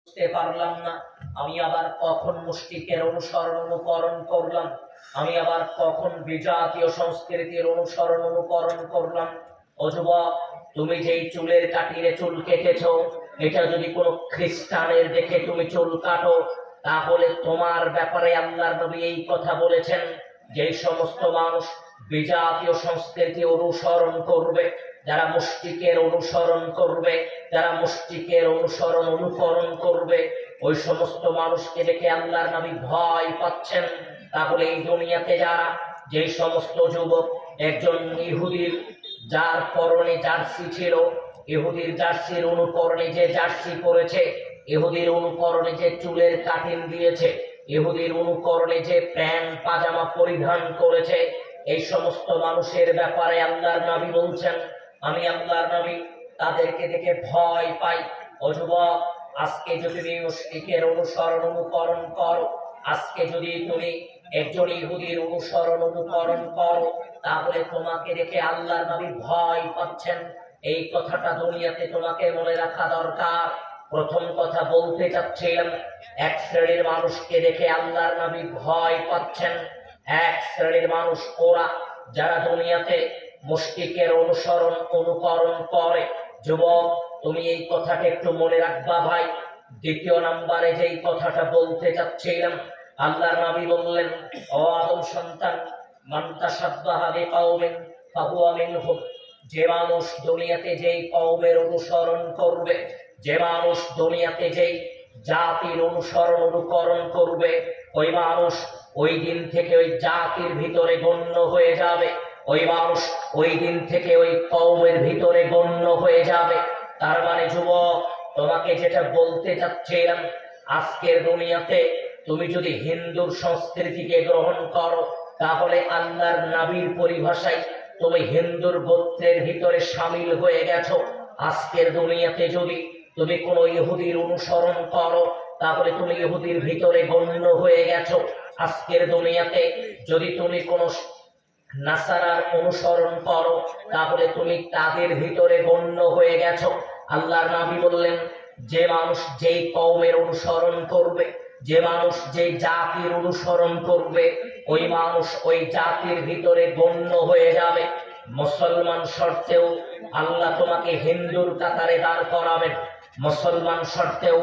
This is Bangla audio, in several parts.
বুঝতে পারলাম না আমি আবার কখন মুশরিকের অনুসরণ অনুকরণ করলাম, আমি আবার কখন বিজাতীয় সংস্কৃতির অনুসরণ অনুকরণ করলাম। ও যুবক, তুমি যেই চুলের কাটিয়ে চুল কেটেছো, এটা যদি কোনো খ্রিস্টানের দেখে তুমি চুল কাটো, তাহলে তোমার ব্যাপারে আল্লাহর নবী এই কথা বলেছেন, যেই সমস্ত মানুষ বিজাতীয় সংস্কৃতি অনুসরণ করবে, যারা মুশরিকের অনুসরণ করবে, যারা মুশরিকের অনুকরণ করবে, ওই সমস্ত মানুষকে দেখে আল্লাহর নবী ভয় পাচ্ছেন। তাহলে এই দুনিয়াতে যারা, যে সমস্ত যুবক একজন ইহুদির যার পরনে জার্সি ছিল, ইহুদির জার্সির অনুকরণে যে জার্সি পরেছে, ইহুদির অনুকরণে যে চুলের কাটিং দিয়েছে, ইহুদির অনুকরণে যে প্যান্ট পাজামা পরিধান করেছে, এই সমস্ত মানুষের ব্যাপারে আল্লাহর নবী বলছেন, আমি আল্লাহর নবী তাদেরকে দেখে ভয় পাই। ও যুবক, আজকে যদি তুমি মুশরিকের অনুসরণ অনুকরণ করো, আজকে যদি তুমি একজন ইহুদির অনুকরণ করো, তাহলে তোমাকে দেখে আল্লাহর নবী ভয় পাচ্ছেন। এই কথাটা দুনিয়াতে তোমাকে মনে রাখা দরকার। প্রথম কথা বলতে চাচ্ছিলাম, এক শ্রেণীর মানুষকে দেখে আল্লাহর নবী ভয় পাচ্ছেন। এক শ্রেণীর মানুষ ওরা, যারা দুনিয়াতে মুশরিকের অনুকরণ করে। যুবক, তুমি এই কথাটা একটু মনে রাখবা ভাই। দ্বিতীয় নম্বরে যেই কথাটা বলতে চাচ্ছিলাম, আল্লাহর নবী বললেন, ও আদম সন্তান, মান তাশাব্বাহা বিকাওমিন ফাহুয়া মিনহুম। যে মানুষ দুনিয়াতে যেই কওমের অনুসরণ করবে, যে মানুষ দুনিয়াতে যেই জাতির অনুকরণ করবে, ওই মানুষ ওই দিন থেকে ওই জাতির ভিতরে গণ্য হয়ে যাবে। ওই মানুষ ওই দিন থেকে ওই কওমের ভিতরে গণ্য হয়ে যাবে। তার মানে যুবক, তোমাকে যেটা বলতে চাচ্ছিলাম, আজকের দুনিয়াতে তুমি যদি হিন্দুর সংস্কৃতিকে গ্রহণ করো, তাহলে আল্লাহর নবীর পরিভাষায় তুমি হিন্দুর গোত্রের ভিতরে শামিল হয়ে গেছো। আজকের দুনিয়াতে যদি তুমি কোনো ইহুদির অনুসরণ করো, তাহলে তুমি ইহুদির ভিতরে গণ্য হয়ে গেছো। আজকের দুনিয়াতে যদি তুমি কোনো নাসারার অনুসরণ করো, তাহলে তুমি তাদের ভিতরে গণ্য হয়ে গেছো। আল্লাহর নবী বললেন, যে মানুষ যেই কওমের অনুসরণ করবে, যে মানুষ যে জাতির অনুসরণ করবে, ওই মানুষ ওই জাতির ভিতরে গণ্য হয়ে যাবে। মুসলমান শর্তেও আল্লাহ তোমাকে হিন্দুর কাতারে দাঁড় করাবেন, মুসলমান শর্তেও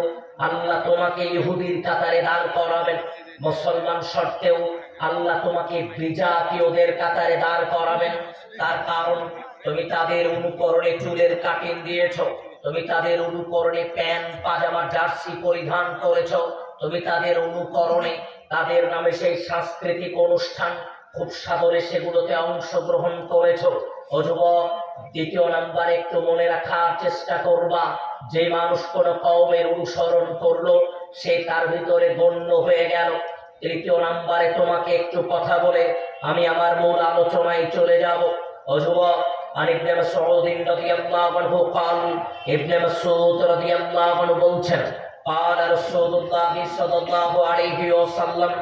আল্লাহ তোমাকে ইহুদির কাতারে দাঁড় করাবেন, মুসলমান শর্তেও আল্লাহ তোমাকে বিজাতীয়দের কাতারে দাঁড় করাবেন। তার কারণ, তুমি তাদের অনুকরণে চুলের কাটিং দিয়েছো, তুমি তাদের অনুকরণে প্যান্ট পাজামা জার্সি পরিধান করেছো, তুমি তাদের অনুকরণে তাদের নামে সেই সাংস্কৃতিক অনুষ্ঠান খুব সাদরে সেগুলোতে অংশগ্রহণ করেছো। ও যুবক, দ্বিতীয় নাম্বার একটু মনে রাখার চেষ্টা করবা, যে মানুষ কোন কওমের অনুসরণ করলো, সে তার ভিতরে গণ্য হয়ে গেল। তৃতীয় নাম্বারে তোমাকে একটু কথা বলে আমি আমার মূল আলোচনায় চলে যাব। ও যুবক, عن ابن مسعود رضي الله عنه قال, ابن مسعود رضي الله عنه বলছেন, قال رسول الله صلى الله عليه وسلم,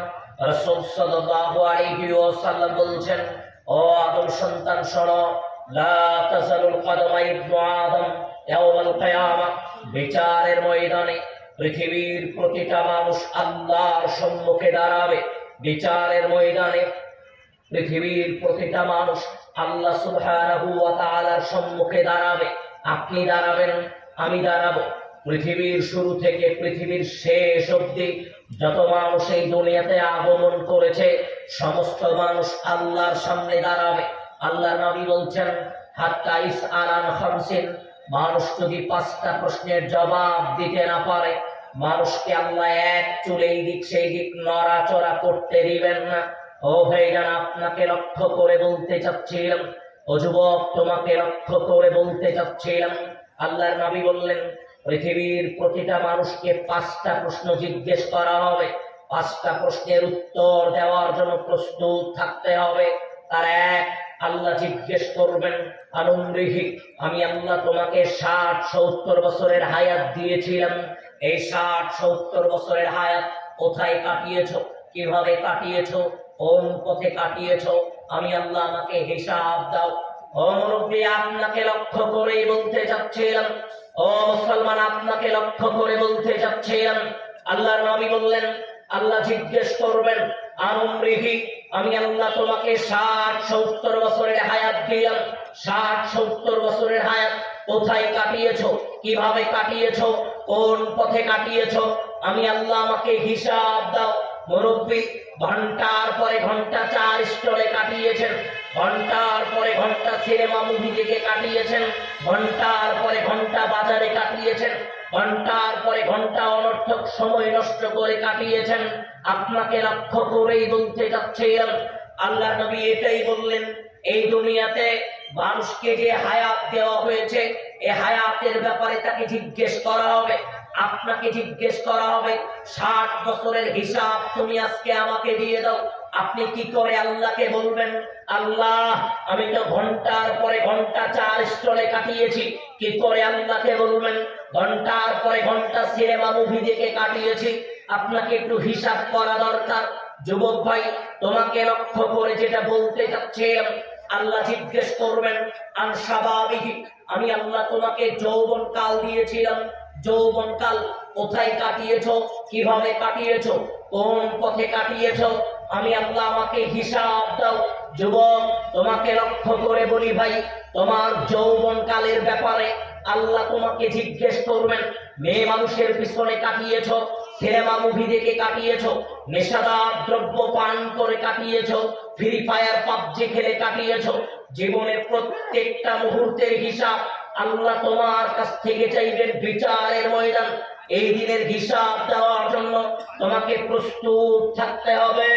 রাসূল সাল্লাল্লাহু আলাইহি ওয়াসাল্লাম বলছেন, ও আদম সন্তান শোনো, লা তাযালুল কদমা ইবনু আদম ইয়াওমাল কিয়ামাহ। বিচারের ময়দানে পৃথিবীর প্রতিটা মানুষ আল্লাহর সম্মুখে দাঁড়াবে। বিচারের ময়দানে পৃথিবীর প্রতিটা মানুষ আল্লাহ সুবহানাহু ওয়া তাআলার সম্মুখে দাঁড়াবে। আপনি দাঁড়াবেন, আমি দাঁড়াবো। পৃথিবীর শুরু থেকে পৃথিবীর শেষ অবধি যত মানুষ এই দুনিয়াতে আগমন করেছে, সমস্ত মানুষ আল্লাহর সামনে দাঁড়াবে। আল্লাহর নবী বলছেন, হাত্তা ইসআলান খামসিন। মানুষ যদি 5টা প্রশ্নের জবাব দিতে না পারে, মানুষকে আল্লাহ এক চুল এই দিক সেই দিক নড়াচড়া করতে দিবেন না। ও ভাইজান, আপনাকে লক্ষ্য করে বলতে চাচ্ছিলাম, ও যুবক, তোমাকে লক্ষ্য করে বলতে চাচ্ছিলাম, আল্লাহর নবী বললেন, পৃথিবীর প্রতিটা মানুষকে 5টা প্রশ্ন জিজ্ঞেস করা হবে। 5টা প্রশ্নের উত্তর দেওয়ার জন্য প্রস্তুত থাকতে হবে। তার এক, আল্লাহ জিজ্ঞেস করবেন, আনুমরিহি, আমি আল্লাহ তোমাকে 60-70 বছরের হায়াত দিয়েছিলাম, এই 60-70 বছরের হায়াত কোথায় কাটিয়েছো, কিভাবে কাটিয়েছো, কোন পথে কাটিয়েছো, আমি আল্লাহ আমাকে হিসাব দাও। ও মুরব্বী, আপনাকে লক্ষ্য করে বলতে চাচ্ছিলাম, ও মুসলমান, আপনাকে লক্ষ্য করে বলতে চাচ্ছিলাম, আল্লাহর নবী বললেন, আল্লাহ জিজ্ঞেস করবেন আনুমৃহি, আমি আল্লাহ তোমাকে 60-70 বছরের হায়াত দিলাম, 60-70 বছরের হায়াত কোথায় কাটিয়েছো, কিভাবে কাটিয়েছো, কোন পথে কাটিয়েছো, আমি আল্লাহ আমাকে হিসাব দাও। মুরব্বী ঘন্টার পরে ঘন্টা চা স্টলে কাটিয়েছেন, ঘন্টার পরে ঘন্টা সিনেমা মুভি দেখে কাটিয়েছেন, ঘন্টার পরে ঘন্টা বাজারে কাটিয়েছেন, ঘন্টার পরে ঘন্টা অনর্থক সময় নষ্ট করে কাটিয়েছেন। আপনাকে লক্ষ্য করেই বলতে চাচ্ছিলাম, আল্লাহ নবী এটাই বললেন, এই দুনিয়াতে মানুষকে যে হায়াত দেওয়া হয়েছে, এই হায়াতের ব্যাপারে তাকে জিজ্ঞেস করা হবে, আপনাকে জিজ্ঞেস করা হবে। 60 বছরের হিসাব তুমি আজকে আমাকে দিয়ে দাও। আপনি কি করে আল্লাহকে বলবেন, আল্লাহ আমি তো ঘন্টার পরে ঘন্টা চা স্টলে কাটিয়েছি? কি করে আল্লাহকে বলবেন, ঘন্টার পরে ঘন্টা সিনেমা মুভি দেখে কাটিয়েছি? আপনাকে একটু হিসাব করা দরকার। যুবক ভাই, তোমাকে লক্ষ্য করে যেটা বলতে চাচ্ছিলাম, আল্লাহ জিজ্ঞেস করবেন আন শাবাবিহি, আমি আল্লাহ তোমাকে যৌবন কাল দিয়েছিলাম, যৌবন কাল কোথায় কাটিয়েছো, কিভাবে কাটিয়েছো, কোন পথে কাটিয়েছো, আমি আল্লাহ আমাকে হিসাব দাও। যুবক, তোমাকে লক্ষ্য করে বলি ভাই, তোমার যৌবন কালের ব্যাপারে আল্লাহ তোমাকে জিজ্ঞেস করবেন। মেয়ে মানুষের পিছনে কাটিয়েছো, সিনেমা মুভি দেখে কাটিয়েছো, নেশাদার দ্রব্য পান করে কাটিয়েছো, ফ্রি ফায়ার পাবজি খেলে কাটিয়েছো, জীবনের প্রত্যেকটা মুহূর্তের হিসাব আল্লাহ তোমার কাছ থেকে চাইবেন বিচারের ময়দান। এই দিনের হিসাব দেওয়ার জন্য তোমাকে প্রস্তুত থাকতে হবে।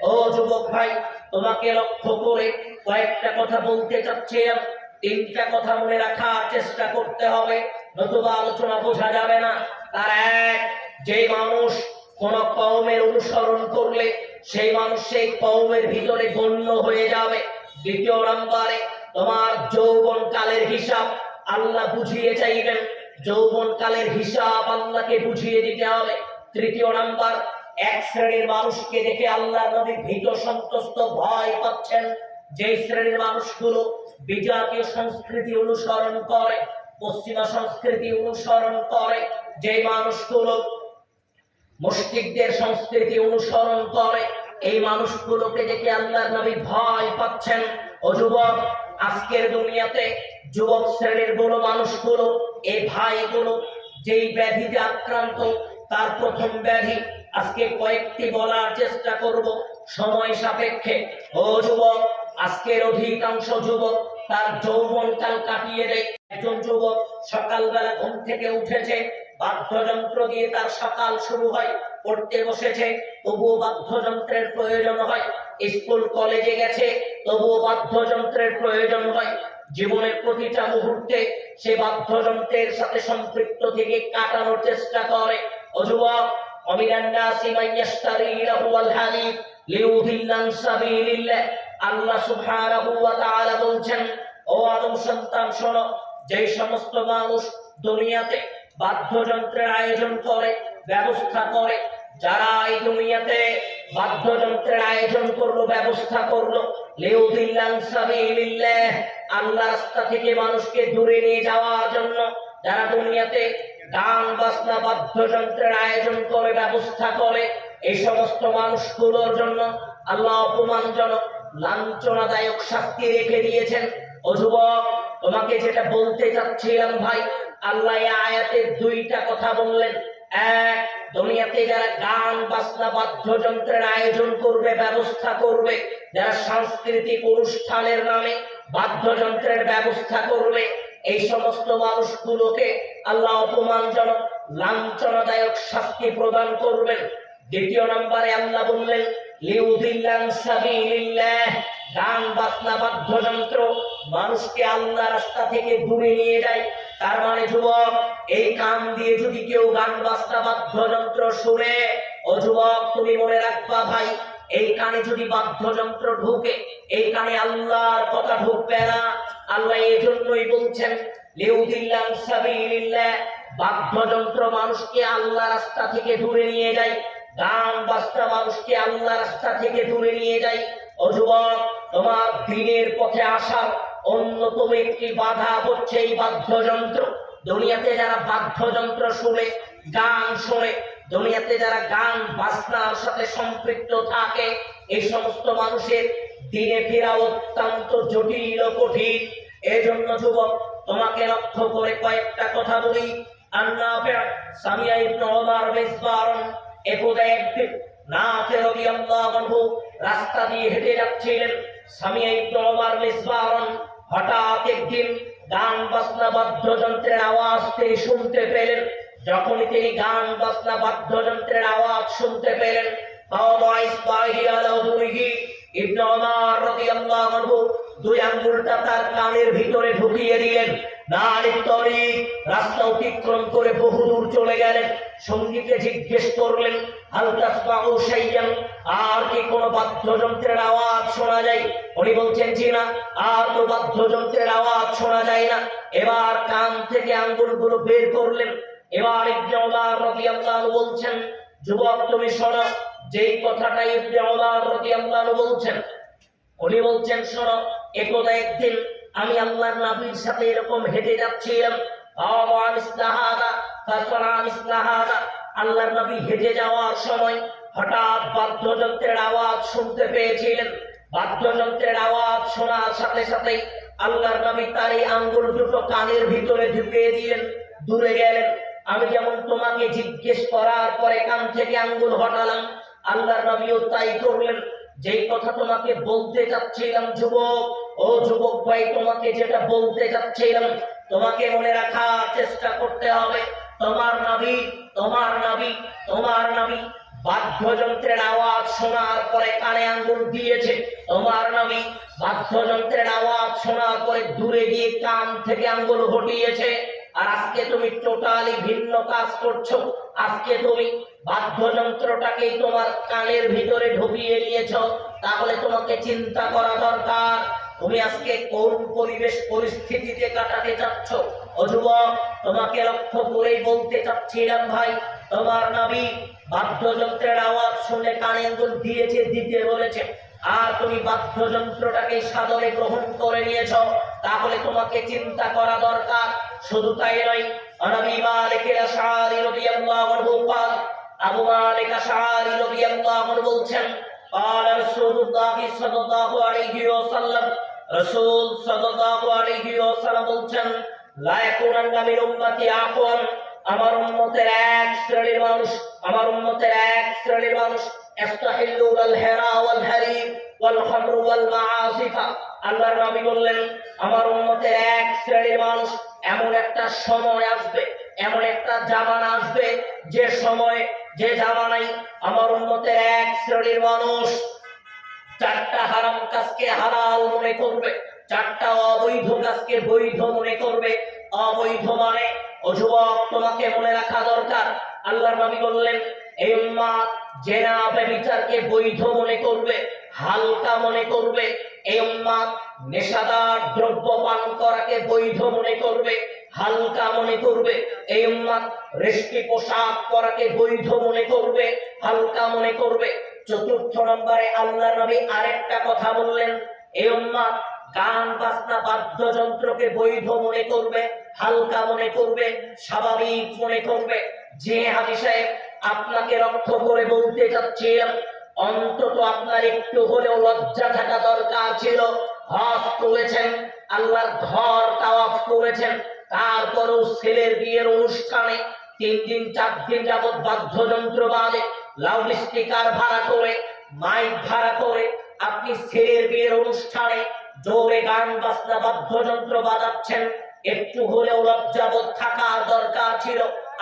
ও যুবক ভাই, তোমাকে লক্ষ্য করে কয়েকটা কথা বলতে চাচ্ছিলাম, 3টা কথা মনে রাখার চেষ্টা করতে হবে, নতুবা আলোচনা বোঝা যাবে না। তার এক, যে মানুষ কোন কওমের অনুসরণ করলে সেই মানুষ সেই কওমের ভিতরে গণ্য হয়ে যাবে। 2 নম্বরে, তোমার যৌবন কালের হিসাব আল্লাহ বুঝিয়ে চাইবেন, যৌবন কালের হিসাব আল্লাহকে বুঝিয়ে দিতে হবে। 3 নম্বর, এক শ্রেণীর মানুষকে দেখে আল্লাহ নবী ভীত সন্ত্রস্ত ভয় পাচ্ছেন, যে শ্রেণীর মানুষগুলো বিজাতীয় সংস্কৃতি অনুসরণ করে, পশ্চিমা সংস্কৃতি অনুসরণ করে, যে মানুষগুলো মুশরিকদের সংস্কৃতি অনুসরণ করে, এই মানুষগুলোকে দেখে আল্লাহ নবী ভয় পাচ্ছেন। ও যুবক, আজকের দুনিয়াতে যুবক শ্রেণীর বড় মানুষগুলো, এই ভাইগুলো যেই ব্যাধিতে আক্রান্ত, তার প্রথম ব্যাধি আজকে কয়েকটি বলার চেষ্টা করব সময় সাপেক্ষে। ও যুবক, আজকের অধিকাংশ যুবক তার যৌবনকাল কাটিয়ে দেয়। একজন যুবক সকালবেলা ঘুম থেকে উঠেছে, বাদ্যযন্ত্র দিয়ে তার সকাল শুরু হয়, পড়তে বসেছে, তবুও বাদ্যযন্ত্রের প্রয়োজন হয়, স্কুল কলেজে গেছে, তবুও বাদ্যযন্ত্রের প্রয়োজন হয়। জীবনের প্রতিটা মুহূর্তে সে বাদ্যযন্ত্রের সাথে সম্পৃক্ত থেকে কাটানোর চেষ্টা করে। ও যুবক, আল্লাহ সুবহানাহু ওয়া তাআলা বলছেন, ও আদম সন্তান শোনো, যে সমস্ত মানুষ দুনিয়াতে বাদ্যযন্ত্রের আয়োজন করে, ব্যবস্থা করে, যারা এই দুনিয়াতে বাদ্যযন্ত্রের আয়োজন করলো, ব্যবস্থা করলো, লিউদিল্লান সাবিলিল্লাহ, আল্লাহর রাস্তা থেকে মানুষকে দূরে নিয়ে যাওয়ার জন্য, যারা দুনিয়াতে গান বাজনা বাদ্যযন্ত্রের আয়োজন করে, ব্যবস্থা করে, এই সমস্ত মানুষগুলোর জন্য আল্লাহ অপমানজনক লাঞ্ছনাদায়ক শাস্তি রেখে দিয়েছেন। ও যুবক, তোমাকে যেটা বলতে চাচ্ছিলাম ভাই, আল্লাহ এই আয়াতে 2টা কথা বললেন। এক, দুনিয়াতে যারা গান বাজনা বাদ্যযন্ত্রের আয়োজন করবে, ব্যবস্থা করবে, যারা সাংস্কৃতিক অনুষ্ঠানের নামে বাদ্যযন্ত্রের ব্যবস্থা করবে, এই সমস্ত মানুষগুলোকে আল্লাহ অপমানজনক লাঞ্ছনাদায়ক শাস্তি প্রদান করবেন। 2 নম্বরে আল্লাহ বললেন, লিউদিল্লান সাবিলিল্লাহ, গান বাজনা বাদ্যযন্ত্র মানুষকে আল্লাহর রাস্তা থেকে দূরে নিয়ে যায়। তার মানে যুবক, এই কান দিয়ে যদি কেউ গান বাজনা বাদ্যযন্ত্র শুনে, ও যুবক তুমি মনে রাখবা ভাই, এই কানে যদি বাদ্যযন্ত্র ঢুকে, এই কানে আল্লাহর কথা ঢুকবে না। আল্লাহ এই জন্যই বলছেন, লিউদিল্লান সাবিলিল্লাহ, বাদ্যযন্ত্র মানুষকে আল্লাহ রাস্তা থেকে দূরে নিয়ে যায়, গান বাজনা মানুষকে আল্লাহ রাস্তা থেকে দূরে নিয়ে যায়। ও যুবক, তোমার দিনের পথে আসার অন্যতম একটি বাধা হচ্ছে এই বাদ্যযন্ত্র। দুনিয়াতে যারা বাদ্যযন্ত্র শুনে, গান শোনে, দুনিয়াতে যারা গান বাজনার সাথে সম্পৃক্ত থাকে, এই সমস্ত মানুষের দিনে ফেরা অত্যন্ত জটিল ও কঠিন। এজন্য যুবক, তোমাকে লক্ষ্য করে কয়েকটা কথা বলি। আন-নাফি' সামিয়া ইবনে ওমর মিসবারন, একদা একদিন নাফি রাদিয়াল্লাহু আনহু রাস্তা দিয়ে হেঁটে যাচ্ছিলেন। সামিয়া ইবনে ওমর মিসবারন হঠাৎ একদিন গান বাজনা বাদ্যযন্ত্রের আওয়াজ তিনি শুনতে পেলেন। যখনই তিনি গান বাজনা বাদ্যযন্ত্রের আওয়াজ শুনতে পেলেন, ইবনে ওমর রাদিয়াল্লাহু আনহু দুই আঙ্গুলটা তার কানের ভিতরে ঢুকিয়ে দিলেন। নারীর তরিক রাস্তা অতিক্রম করে বহুদূর চলে গেলেন। সঙ্গীকে জিজ্ঞেস করলেন, হাল তাসমাউ শাইয়ান, আর কি কোনো বাদ্যযন্ত্রের আওয়াজ শোনা যায়? উনি বলছেন, জি না, আর তো বাদ্যযন্ত্রের আওয়াজ শোনা যায় না। এবার কান থেকে আঙ্গুলগুলো বের করলেন। এবার ইবনে ওমর রাদিয়াল্লাহু আনহু বলছেন, যুবক তুমি শোনো, যেই কথাটা ইবনে ওমর রাদিয়াল্লাহু আনহু বলছেন, উনি বলছেন, শোনো, একদা একদিন আমি আল্লাহর নবীর সাথে এরকম হেঁটে যাচ্ছিলাম। আল্লাহর নবী হেঁটে যাওয়ার সময় হঠাৎ বাদ্যযন্ত্রের আওয়াজ শুনতে পেয়েছিলেন। বাদ্যযন্ত্রের আওয়াজ শোনার সাথে সাথে আল্লাহর নবী তার এই আঙ্গুল দুটো কানের ভিতরে ঢুকিয়ে দিলেন, দূরে গেলেন। আমি যেমন তোমাকে জিজ্ঞেস করার পরে কান থেকে আঙ্গুল হটালাম, আল্লাহর নবীও তাই করলেন। যেই কথা তোমাকে বলতে চাচ্ছিলাম যুবক, ও যুবক ভাই, তোমাকে যেটা বলতে চাচ্ছিলাম, তোমাকে মনে রাখার চেষ্টা করতে হবে। তোমার নবী, তোমার নবী, তোমার নবী বাদ্যযন্ত্রের আওয়াজ শোনার পরে কানে আঙ্গুল দিয়েছে। তোমার নবী বাদ্যযন্ত্রের আওয়াজ শোনার পরে দূরে গিয়ে কান থেকে আঙ্গুল হটিয়েছে। আর আজকে তুমি টোটালি ভিন্ন কাজ করছো। আজকে তুমি বাদ্যযন্ত্রটাকেই তোমার কানের ভিতরে ঢুকিয়ে নিয়েছো। তাহলে তোমাকে চিন্তা করা দরকার, তুমি আজকে কোন পরিবেশ পরিস্থিতিতে কাটাতে চাচ্ছ। ও যুবক, তোমাকে লক্ষ্য করেই বলতে চাচ্ছিলাম ভাই, তোমার নবী বাদ্যযন্ত্রের আওয়াজ শুনে কানে আঙ্গুল দিয়েছে, দিতে বলেছে, আর তুমি বাদ্যযন্ত্রটাকে সাদরে গ্রহণ করে নিয়েছ। তাহলে তোমাকে চিন্তা করা দরকার। শুধু তাই নয়, নবী মালিক আশআরী রাদিয়াল্লাহু আনহু قال, আবু মালিক আশআরী রাদিয়াল্লাহু আনহু বলছেন, قال রাসূলুল্লাহ সাল্লাল্লাহু আলাইহি ওয়াসাল্লাম, রাসূল সাল্লাল্লাহু আলাইহি ওয়াসাল্লাম বলছেন, লা ইয়াকুনান্না মিন উম্মতি আকওয়াম, আমার উম্মতের এক শ্রেণীর মানুষ, আমার উম্মতের এক শ্রেণীর মানুষ ইস্তাহিল্লুল হিরা ওয়াল হারিম ওয়াল খামর ওয়াল মাআসিফা। আল্লাহর নবী বললেন, আমার উম্মতের এক শ্রেণীর মানুষ, এমন একটা সময় আসবে, এমন একটা জামানা আসবে, যে সময়, যে জামানায় আমার উম্মতের এক শ্রেণীর মানুষ চারটা হারাম কাজকে হালাল মনে করবে, চারটা অবৈধ কাজকে বৈধ মনে করবে। অবৈধ মানে, ও যুবক, তোমাকে মনে রাখা দরকার, আল্লাহর নবী বললেন, এই উম্মাত জেনা ব্যভিচারকে বৈধ মনে করবে, হালকা মনে করবে। এই উম্মাত নেশাদার দ্রব্য পান করাকে বৈধ মনে করবে, হালকা মনে করবে। এই উম্মাত রেশমি পোশাক পরাকে বৈধ মনে করবে, হালকা মনে করবে। চতুর্থ নম্বরে আল্লাহর নবী আরেকটা কথা বললেন, এই উম্মাত গান বাজনা বাদ্যযন্ত্রকে বৈধ মনে করবে, হালকা মনে করবে, স্বাভাবিক মনে করবে। যে হাজী সাহেব, আপনাকে লক্ষ্য করে বলতে চাচ্ছিলাম, অন্তত আপনার একটু হলেও লজ্জা থাকা দরকার ছিল। হজ করেছেন, আল্লাহর ঘর তাওয়াফ করেছেন, তারপরেও ছেলের বিয়ের অনুষ্ঠানে 3 দিন 4 দিন যাবৎ বাদ্যযন্ত্র বাজে, লাউড স্পিকার ভাড়া করে, মাইক ভাড়া করে আপনি ছেলের বিয়ের অনুষ্ঠানে জোরে গান বাজনা বাদ্যযন্ত্র বাজাচ্ছেন। একটু হলেও লজ্জাবোধ থাকার দরকার ছিল।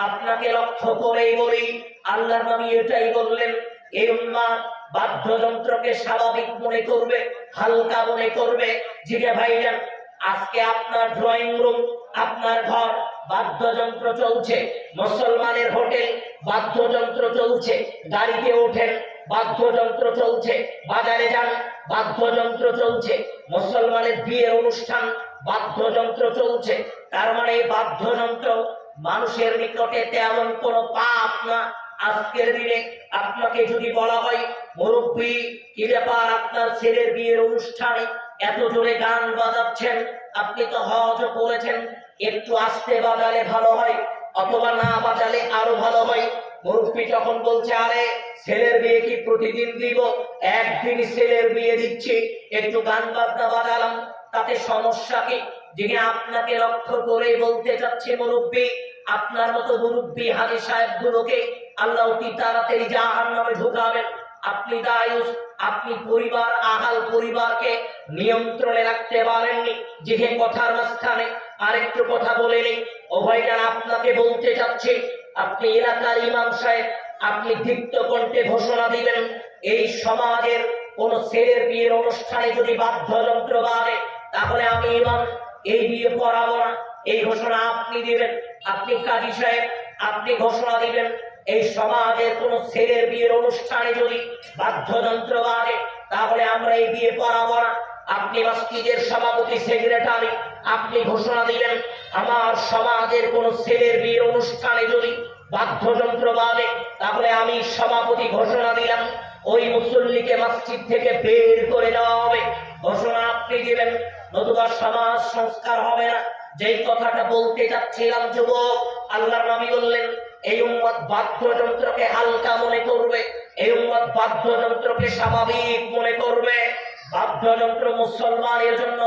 আপনাকে লক্ষ্য করেই বলি, আল্লাহর নবী এটাই বললেন, এই উম্মাত বাদ্যযন্ত্রকে স্বাভাবিক মনে করবে, হালকা মনে করবে। জিগে ভাইজান, আজকে আপনার ড্রয়িং রুম, আপনার ঘর বাদ্যযন্ত্র চলছে, মুসলমানের হোটেল বাদ্যযন্ত্র চলছে, গাড়িতে ওঠেন বাদ্যযন্ত্র চলছে, বাজারে যান বাদ্যযন্ত্র চলছে, মুসলমানের বিয়ের অনুষ্ঠান বাদ্যযন্ত্র চলছে। তার মানে এই বাদ্যযন্ত্র মানুষের নিকটে তেমন কোনো পাপ না। আজকের দিনে আপনাকে যদি বলা হয়, মুরব্বী, কি ব্যাপার, আপনার ছেলের বিয়ের অনুষ্ঠানে এত জোরে গান বাজাচ্ছেন, আপনি তো হজ করেছেন, একটু আস্তে বাজালে ভালো হয়, অথবা না বাজালে আরো ভালো হয়। মুরব্বী যখন বলছে, আরে ছেলের বিয়ে কি প্রতিদিন দিব, একদিন ছেলের বিয়ে দিচ্ছি, একটু গান বাজনা বাজালাম, তাতে সমস্যা কি? যিনি আপনাকে লক্ষ্য করে বলতে চাচ্ছে, মুরব্বী, আপনার মতো মুরব্বী হাজী সাহেব গুলোকে আল্লাহ অতি তাড়াতাড়ি জাহান্নামে ঢুকাবেন। আপনি দায়ুস, আপনি পরিবার, আহাল পরিবারকে নিয়ন্ত্রণে রাখতে পারেননি। যে কথার মাঝখানে আরেকটু কথা বলে নেই। ও ভাইজান, আপনাকে বলতে চাচ্ছি, আপনি এলাকার ইমাম সাহেব, আপনি দীপ্ত কণ্ঠে ঘোষণা দিবেন, এই সমাজের কোন ছেলের বিয়ের অনুষ্ঠানে যদি বাদ্যযন্ত্র বাজে, তাহলে আমি ইমাম এই বিয়ে পড়াবো না, এই ঘোষণা আপনি দিবেন। আপনি কাজী সাহেব, আপনি ঘোষণা দিবেন, এই সমাজের কোন ছেলের বিয়ের অনুষ্ঠানে যদি বাদ্যযন্ত্র বাজে, তাহলে আমরা এই বিয়ে পড়াবো না। আপনি মসজিদের সভাপতি, সেক্রেটারি, আপনি ঘোষণা দিবেন, আমার সমাজের কোন ছেলের বিয়ের অনুষ্ঠানে যদি বাদ্যযন্ত্র বাজে, তাহলে আমি সভাপতি ঘোষণা দিলাম, ওই মুসল্লিকে মসজিদ থেকে বের করে দেওয়া হবে। ঘোষণা আপনি দিবেন, নতুবা সমাজ সংস্কার হবে না। যেই কথাটা বলতে চাচ্ছিলাম যুবক, আল্লাহর নবী বললেন, এই উম্মত বাদ্যযন্ত্রকে হালকা মনে করবে, এই উম্মত বাদ্যযন্ত্রকে স্বাভাবিক মনে করবে। বাদ্যযন্ত্র মুসলমানের জন্য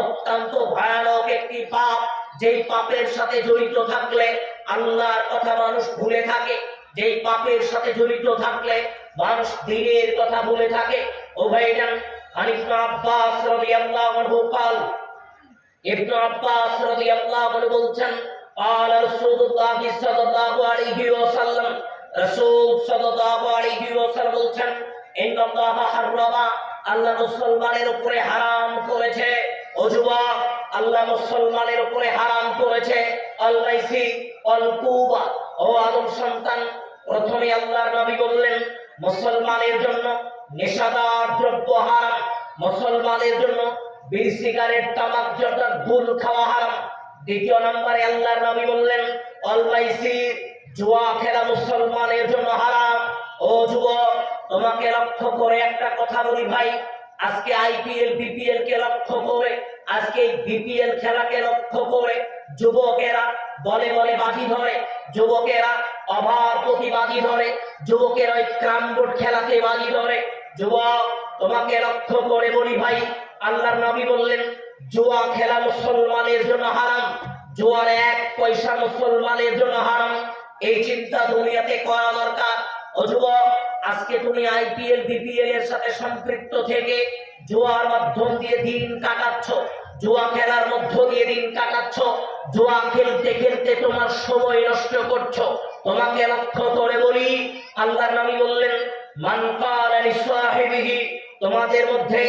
অত্যন্ত ভয়ানক একটি পাপ, যেই পাপের সাথে জড়িত থাকলে আল্লাহর কথা মানুষ ভুলে থাকে, যেই পাপের সাথে জড়িত থাকলে মানুষ দ্বীনের কথা ভুলে থাকে। ও ভাইজান, ইবনে আব্বাস রাদিয়াল্লাহু আনহু قال, ইবনে আব্বাস রাদিয়াল্লাহু আনহু বলছেন, قال رسول الله صلى الله عليه وسلم, রাসূল সাল্লাল্লাহু আলাইহি ওয়াসাল্লাম বলছেন, ইন্না আল্লাহ হারামা, আল্লাহ মুসলমানের উপরে হারাম করেছে, ও যুবক, আল্লাহ মুসলমানের উপরে হারাম করেছে আল মাইসি আল কুবা। ও আদম সন্তান, প্রথমে আল্লাহর নবী বললেন মুসলমানের জন্য নেশাদার দ্রব্য হারাম, মুসলমানের জন্য বিড়ি, সিগারেট, তামাক জাতীয় গুল খাওয়া হারাম। দ্বিতীয় নম্বরে আল্লাহর নবী বললেন আল মাইসি, জুয়া খেলা মুসলমানের জন্য হারাম। ও যুবক, তোমাকে লক্ষ্য করে একটা কথা বলি ভাই, আজকে আইপিএল, বিপিএল কে লক্ষ্য করে, আজকে বিপিএল খেলাকে লক্ষ্য করে যুবকেরা বলে বলে বাজি ধরে, যুবকেরা অভাব প্রতিবাদী ধরে, যুবকেরা ওই ক্রামবোর্ড খেলাতে বাজি ধরে। যুবক, তোমাকে লক্ষ্য করে বলি ভাই, আল্লাহর নবী বললেন জুয়া খেলা মুসলমানের জন্য হারাম, জুয়ার এক পয়সা মুসলমানের জন্য হারাম। এই চিন্তা দুনিয়াতে করা দরকার। ও যুবক, আজকে তুমি আইপিএল, বিপিএল এর সাথে সম্পৃক্ত থেকে জুয়ার মাধ্যম দিয়ে দিন কাটাচ্ছ, জুয়া খেলার মধ্য দিয়ে দিন কাটাচ্ছ, জুয়া খেলতে খেলতে তোমার সময় নষ্ট করছো। তোমাকে লক্ষ্য করে বলি, আল্লাহর নবী বললেন মান ক্বালা লিসাহিবিহি, তোমাদের মধ্যে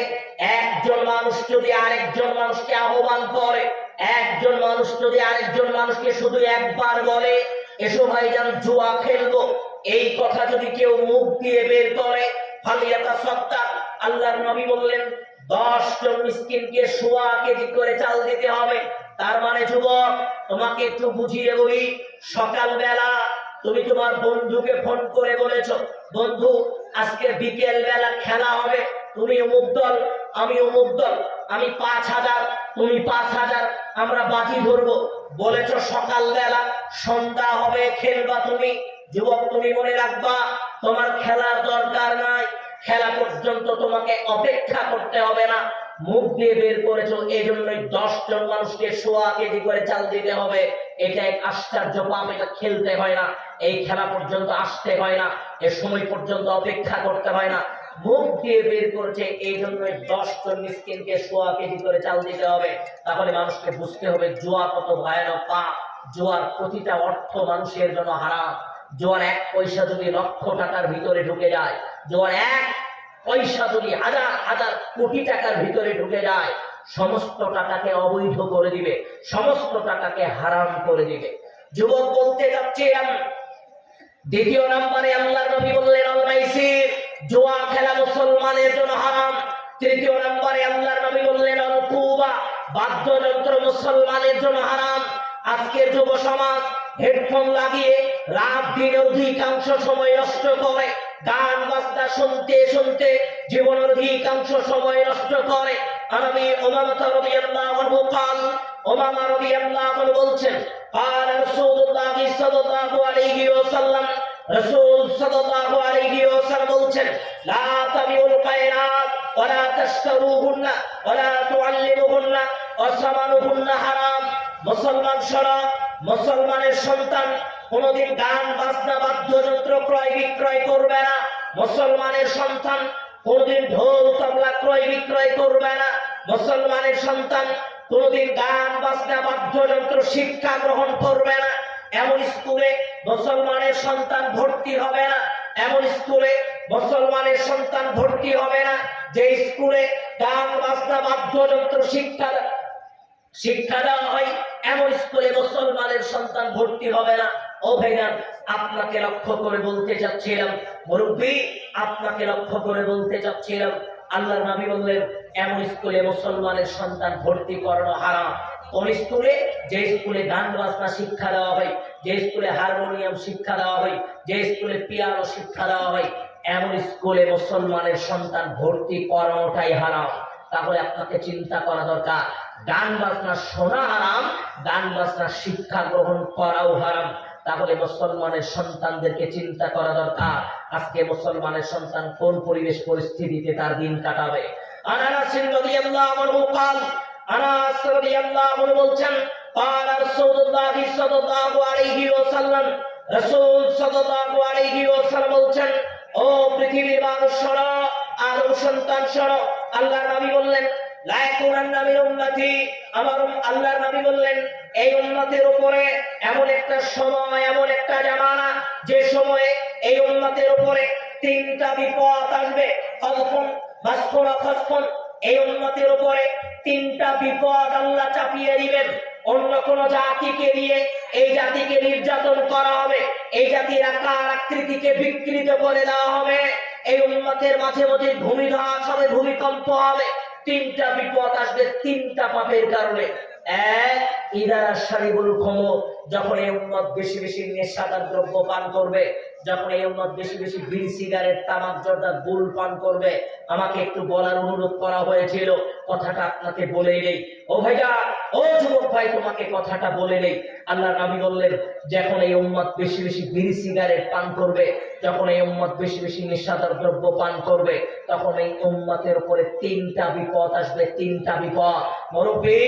একজন মানুষ যদি আরেকজন মানুষকে আহ্বান করে, একজন মানুষ যদি আরেকজন মানুষকে শুধু একবার বলে, এসো ভাইজান জুয়া খেলবো, এই কথা যদি কেউ মুখ দিয়ে বের করে, ফালিয়াতাসাদ্দাক, আল্লাহর নবী বললেন 10 জন মিসকিনকে 1.25 কেজি করে চাল দিতে হবে। তার মানে যুবক, তোমাকে একটু বুঝিয়ে বলি, সকালবেলা তুমি তোমার বন্ধুকে ফোন করে বলেছো, বন্ধু আজকে বিকেল বেলা খেলা হবে, তুমি অমুক দল, আমি অমুক দল, আমি 5000, তুমি 5000, আমরা বাজি ধরবো বলেছো। সকালবেলা, সন্ধ্যা হবে খেলবা তুমি। যুবক, তুমি মনে রাখবা, তোমার খেলার দরকার নাই, খেলা পর্যন্ত তোমাকে অপেক্ষা করতে হবে না। মুখ দিয়ে বের করেছো, এই জন্যই 10 জন মানুষকে 1.25 কেজি করে চাল দিতে হবে। এটা এক আশ্চর্য পাপ, এটা খেলতে হয় না, এই খেলা পর্যন্ত আসতে হয় না, এ সময় পর্যন্ত অপেক্ষা করতে হয় না। মুখ দিয়ে বের করছে, এই জন্যই 10 জন মিসকিনকে 1.25 কেজি করে চাল দিতে হবে। তাহলে মানুষকে বুঝতে হবে জুয়া কত ভয়ানক পাপ। জুয়ার প্রতিটা অর্থ মানুষের জন্য হারাম। জোয়ার 1 পয়সা যদি লক্ষ টাকার ভিতরে ঢুকে যায়, জোয়ার 1 পয়সা যদি হাজার হাজার কোটি টাকার ভিতরে ঢুকে যায়, সমস্ত টাকাকে অবৈধ করে দিবে, সমস্ত টাকাকে হারাম করে দিবে। যুবক, বলতে যাচ্ছিলাম, দ্বিতীয় নম্বরে আল্লাহর নবী বললেন আল মাইসির, জুয়া খেলা মুসলমানের জন্য হারাম। তৃতীয় নম্বরে আল্লাহর নবী বললেন আল কুবা, বাদ্যযন্ত্র মুসলমানের জন্য হারাম। আজকের যুব সমাজ হেডফোন লাগিয়ে রাত দিন অধিকাংশ সময় নষ্ট করে, গান বাজনা শুনতে শুনতে জীবনের অধিকাংশ সময় নষ্ট করে। আনাবি উমামা রাদিয়াল্লাহু আনহু قال উমামা রাদিয়াল্লাহু আনহু বলছেন قال রাসূলুল্লাহ সাল্লাল্লাহু আলাইহি ওয়াসাল্লাম রাসূল সাল্লাল্লাহু আলাইহি ওয়াসাল্লাম বলছেন লা তাবিউল কায়নাত ওয়ালা তাশতারুহুন্না ওয়ালা তুআল্লিমুহুন্না ওয়াসামানুহুন্না হারাম। মুসলমান শোনো, মুসলমানের সন্তান কোনদিন গান বাজনা বাদ্যযন্ত্র ক্রয় বিক্রয় করবে না। মুসলমানের সন্তান কোনদিন ঢোল তবলা ক্রয় বিক্রয় করবে না। মুসলমানের সন্তান কোনদিন গান বাজনা বাদ্যযন্ত্র শিক্ষা গ্রহণ করবে না। এমন স্কুলে মুসলমানের সন্তান ভর্তি হবে না। এমন স্কুলে মুসলমানের সন্তান ভর্তি হবে না যে স্কুলে গান বাজনা বাদ্যযন্ত্র শিক্ষা দেওয়া হয়। এমন স্কুলে মুসলমানের সন্তান ভর্তি হবে না। ও ভাইজান, আপনাকে লক্ষ্য করে বলতে চাচ্ছিলাম, মুরব্বী আপনাকে লক্ষ্য করে বলতে চাচ্ছিলাম, আল্লাহর নবী বললেন এমন স্কুলে মুসলমানের সন্তান ভর্তি করানো হারাম। কোন স্কুলে? যে স্কুলে গান বাজনা শিক্ষা দেওয়া হয়, যে স্কুলে হারমোনিয়াম শিক্ষা দেওয়া হয়, যে স্কুলে পিয়ানো শিক্ষা দেওয়া হয়, এমন স্কুলে মুসলমানের সন্তান ভর্তি করানোটাই হারাম। তাহলে আপনাকে চিন্তা করা দরকার, গান বাজনা শোনা হারাম, গান বাজনা শিক্ষা গ্রহণ করাও হারাম। তাহলে মুসলমানের সন্তানদেরকে চিন্তা করা দরকার, আজকে মুসলমানের সন্তান কোন পরিবেশ পরিস্থিতিতে তার দিন কাটাবে। আনাস রাদিয়াল্লাহু আনহু قال আনাস রাদিয়াল্লাহু আনহু বলছেন قال রাসূলুল্লাহ সাল্লাল্লাহু আলাইহি ওয়াসাল্লাম রাসূল সাল্লাল্লাহু আলাইহি ওয়াসাল্লাম বলছেন ও পৃথিবীর মানুষ শোনো, আর ও সন্তান শোনো, আল্লাহর নবী বললেন লা ইয়াকুনান্না মিন উম্মতি, আমার আল্লাহর নবী বললেন এই উম্মতের উপরে এমন একটা সময়, এমন একটা জামানা, যে সময়ে এই উম্মতের উপরে তিনটা বিপদ আসবে। খলফুন মাসফুন খাসফুন, এই উম্মতের উপরে তিনটা বিপদ আল্লাহ চাপিয়ে দিবেন। অন্য কোন জাতিকে দিয়ে এই জাতিকে নির্যাতন করা হবে, এই জাতির আকার আকৃতিকে বিকৃত করে দেওয়া হবে, এই উম্মতের মাঝে মাঝে ভূমিধস হবে, ভূমিকম্প হবে। তিনটা বিপদ আসবে তিনটা পাপের কারণে। এক, ইদারা শারিবুল খামর, যখন এই উম্মত বেশি বেশি নেশাদার দ্রব্য পান করবে, যখন এই উম্মত বেশি বেশি বিড়ি সিগারেট তামাক জর্দা গুল পান করবে। আমাকে একটু বলার অনুরোধ করা হয়েছিল, কথাটা আপনাকে বলে নেই। ও ভাইয়া, ও যুবক ভাই, তোমাকে কথাটা বলে নেই। আল্লাহর নবী বললেন যখন এই উম্মত বেশি বেশি বিড়ি সিগারেট পান করবে, যখন এই উম্মত বেশি বেশি নেশাদার দ্রব্য পান করবে, তখন এই উম্মতের উপরে তিনটা বিপদ আসবে, তিনটা বিপদ। মুরব্বী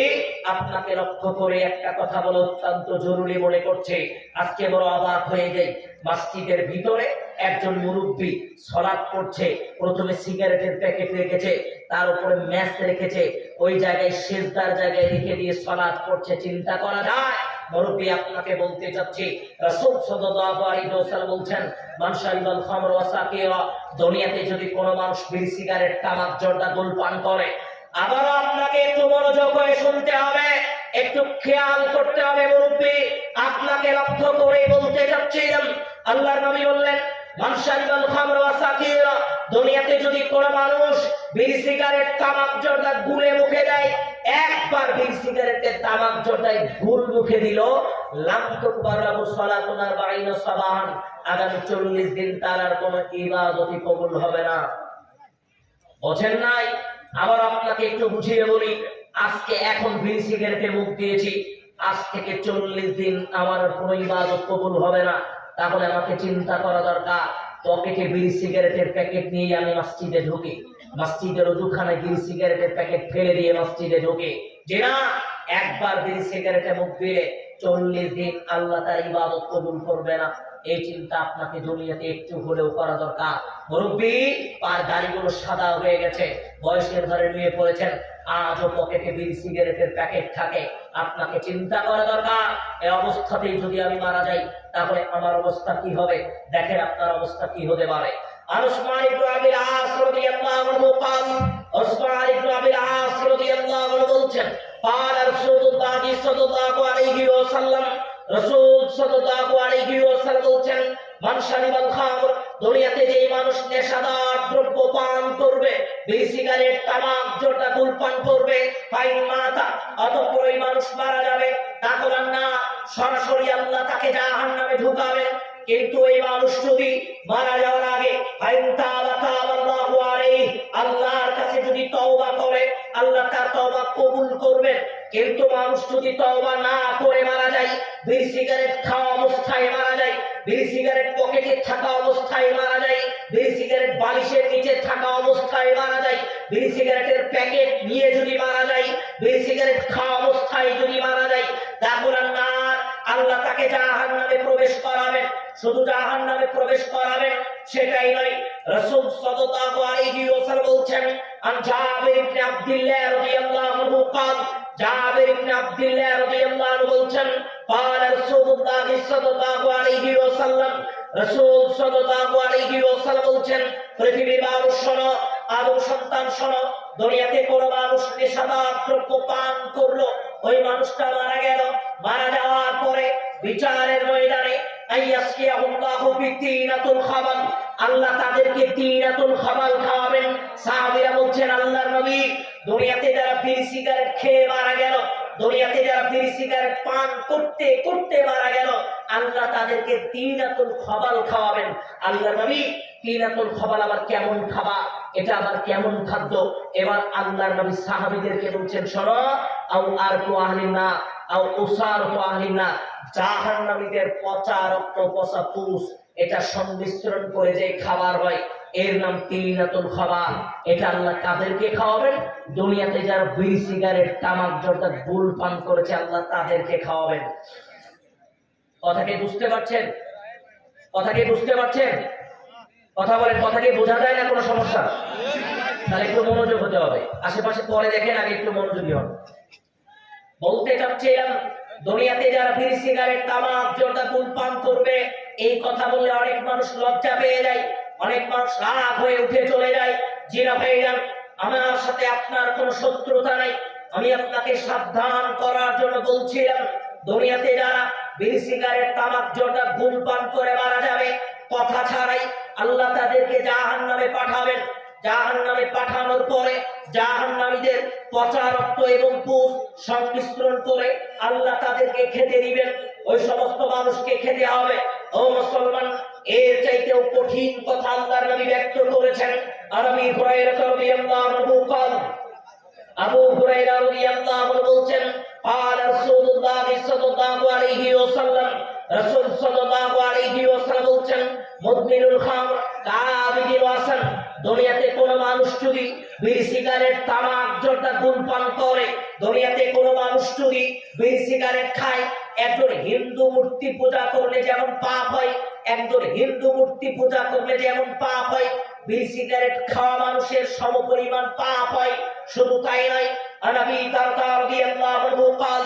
আপনাকে লক্ষ্য করে একটা কথা বলা অত্যন্ত জরুরি মনে করছে। আজকে বড় অবাক হয়ে যাই, মসজিদের ভিতরে একজন মুরব্বী সালাত পড়ছে, প্রথমে সিগারেটের প্যাকেট রেখেছে, তার উপরে ম্যাচ রেখেছে, ওই জায়গায় সেজদার জায়গায় রেখে দিয়ে সালাত পড়ছে। চিন্তা করা যায়? মুরব্বী আপনাকে বলতে চাচ্ছি, রাসূল সাল্লাল্লাহু আলাইহি ওয়াসাল্লাম বলছেন মান শারিবাল খামর ওয়া সাকিরা, দুনিয়াতে যদি কোনো মানুষ বিড়ি সিগারেট তামাক জর্দা গুল পান করে, আবার আপনাকে একটু মনোযোগ করে শুনতে হবে, একটু খেয়াল করতে হবে। মুরব্বী আপনাকে লক্ষ্য করে বলতে চাচ্ছিলাম, আল্লাহর নবী বললেন মান শারিবাল খামর ওয়া সাকিরা, দুনিয়াতে যদি কোনো মানুষ বিড়ি সিগারেট তামাক জর্দা গুলে মুখে দেয়, একবার বিড়ি সিগারেটের তামাক জর্দায় গুল মুখে দিল, লাম তুকবার লাহু সালাতুন 40 সাবাহান, আগামী 40 দিন তার আর কোনো ইবাদতই কবুল হবে না। বোঝেন নাই? আবার আপনাকে একটু বুঝিয়ে বলি, আজকে এখন বিড়ি সিগারেটে মুখ দিয়েছি, আজ থেকে 40 দিন আমার কোনো ইবাদত কবুল হবে না। তাহলে আমাকে চিন্তা করা দরকার, পকেটে বিড়ি সিগারেটের প্যাকেট নিয়ে আমি মসজিদে ঢুকি, মসজিদের ওযুখানায় বিড়ি সিগারেটের প্যাকেট ফেলে দিয়ে মসজিদে ঢুকি, যে না একবার বিড়ি সিগারেটে মুখ দিলে 40 দিন আল্লাহ তার ইবাদত কবুল করবে না। এই চিন্তা আপনাকে দুনিয়াতে একটু হলেও করা দরকার। মুরব্বী পার দাড়িগুলো সাদা হয়ে গেছে, বয়সের ঘরে নিয়ে পড়েছেন, আজও পকেটে বিড়ি সিগারেটের প্যাকেট থাকে। আপনাকে চিন্তা করা দরকার, এই অবস্থাতেই যদি আমি মারা যাই তাহলে আমার অবস্থা কি হবে? দেখেন আপনার অবস্থা কি হতে পারে। উসমান ইবনে আবিল আস রাদিয়াল্লাহু আনহু قال উসমান ইবনে আবিল আস রাদিয়াল্লাহু আনহু বলছেন قال রাসূলুল্লাহ সাল্লাল্লাহু আলাইহি ওয়াসাল্লাম, রাসূল সাল্লাল্লাহু আলাইহি ওয়াসাল্লাম বলছেন মান শারিবাল খামর, দুনিয়াতে যেই মানুষ নেশাদার দ্রব্য পান করবে, বিড়ি সিগারেট তামাক জর্দা গুল পান করবে, ফাইন মাতা, অতঃপর ওই মানুষ মারা যাবে, তাহলে না সরাসরি আল্লাহ তাকে জাহান্নামে ঢুকাবেন। কিন্তু এই মানুষ যদি মারা যাওয়ার আগে আল্লাহর কাছে যদি তওবা করে আল্লাহ তার তওবা কবুল করবেন। কিন্তু মানুষ যদি তওবা না করে মারা যায়, বিড়ি সিগারেট খাওয়া অবস্থায় মারা যায়, বিড়ি সিগারেট পকেটে থাকা অবস্থায় মারা যায়, বিড়ি সিগারেট বালিশের নিচে থাকা অবস্থায় মারা যায়, বিড়ি সিগারেটের প্যাকেট নিয়ে যদি মারা যায়, বিড়ি সিগারেট খাওয়া অবস্থায় যদি মারা যায়, তাহলে না আল্লাহ তাকে জাহান্নামে প্রবেশ করাবেন। শুধু জাহান্নামে প্রবেশ করাবেন সেটাই নয়, রাসূল সাল্লাল্লাহু আলাইহি ওয়াসাল্লাম বলছেন, আন জাবির ইবনে আব্দুল্লাহ রাদিয়াল্লাহু আনহু قال, জাবির ইবনে আব্দুল্লাহ রাদিয়াল্লাহু আনহু বলছেন, قال রাসূলুল্লাহ সাল্লাল্লাহু আলাইহি ওয়াসাল্লাম, রাসূল সাল্লাল্লাহু আলাইহি ওয়াসাল্লাম বলছেন, পৃথিবীর মানুষ শোনো, আদম সন্তান শোনো, দুনিয়াতে কোন মানুষ নেশাদার দ্রব্য পান করলো, ওই মানুষটা মারা গেল, মারা যাওয়ার পরে বিচারের ময়দানে আইয়াসকিয়াহুল্লাহু বিতিনাতুল খাবাল, আল্লাহ তাদেরকে তিনাতুল খাবাল খাওয়াবেন। সাহাবীরা বলছেন, আল্লাহর নবী, দুনিয়াতে যারা বিড়ি সিগারেট খেয়ে মারা গেল, দুনিয়াতে যারা বিড়ি সিগারেট পান করতে করতে মারা গেল, আল্লাহ তাদেরকে তিনাতুল খাবাল খাওয়াবেন। আল্লাহর নবী, তিনাতুল খাবাল আবার কেমন খাবা, এটা আবার কেমন খাদ্য? এবার আল্লাহর নবী সাহাবীদেরকে বলছেন, শোনো, আও আরকু আহলিনা আও উসারু আহলিনা, জাহান্নামীদের পচা রক্ত, পচা পুষ, এটা সংমিশ্রণ করে যে খাবার হয় এর নাম তিনাতুল খাবার। এটা আল্লাহ কাদেরকে খাওয়াবেন? দুনিয়াতে যারা বিড়ি সিগারেট তামাক জর্দা গুল পান করেছে আল্লাহ তাদেরকে খাওয়াবেন। কথা কি বুঝতে পারছেন? কথা কি বুঝতে পারছেন? কথা বলেন, কথা কি বোঝা যায় না? কোনো সমস্যা? তাহলে একটু মনোযোগ হতে হবে, আশেপাশে পরে দেখেন, আগে একটু মনোযোগী হন। বলতে চাচ্ছিলাম, দুনিয়াতে যারা বিড়ি সিগারেট তামাক জর্দা গুল পান করবে, এই কথা বললে অনেক মানুষ লজ্জা পেয়ে যায়, অনেক মানুষ রাগ হয়ে উঠে চলে যায়। জিনা ভাইজান, আমার সাথে আপনার কোনো শত্রুতা নাই, আমি আপনাকে সাবধান করার জন্য বলছিলাম, দুনিয়াতে যারা বিড়ি সিগারেট তামাক জর্দা গুল পান করে মারা যাবে, কথা ছাড়াই আল্লাহ তাদেরকে জাহান্নামে পাঠাবেন। জাহান্নামে পাঠানোর পরে জাহান্নামীদের পচা রক্ত এবং পুষ সংমিশ্রণ করে আল্লাহ তাদেরকে খেতে দিবেন। ওই সমস্ত মানুষকে খেতে হবে। ও মুসলমান, এর চাইতেও কঠিন কথা আল্লাহর নবী ব্যক্ত করেছেন। আবু হুরায়রা রাদিয়াল্লাহু আনহু قال, আবু হুরায়রা রাদিয়াল্লাহু আনহু বলছেন, قال রাসূলুল্লাহ সাল্লাল্লাহু আলাইহি ওয়াসাল্লাম, রাসূল সাল্লাল্লাহু আলাইহি ওয়াসাল্লাম বলছেন, মুদমিনুল খামর কাবিদিল ওয়াসান, দুনিয়াতে কোন মানুষ যদি বিড়ি সিগারেট তামাক জর্দা গুল পান করে, দুনিয়াতে কোন মানুষ যদি বিড়ি সিগারেট খায়, একজন হিন্দু মূর্তি পূজা করলে যেমন পাপ হয়, একজন হিন্দু মূর্তি পূজা করলে যেমন পাপ হয়, বিড়ি সিগারেট খাওয়া মানুষের সমপরিমাণ পাপ হয়। শুধু তাই নয়, আবু দারদা রাদিয়াল্লাহু আনহু قال,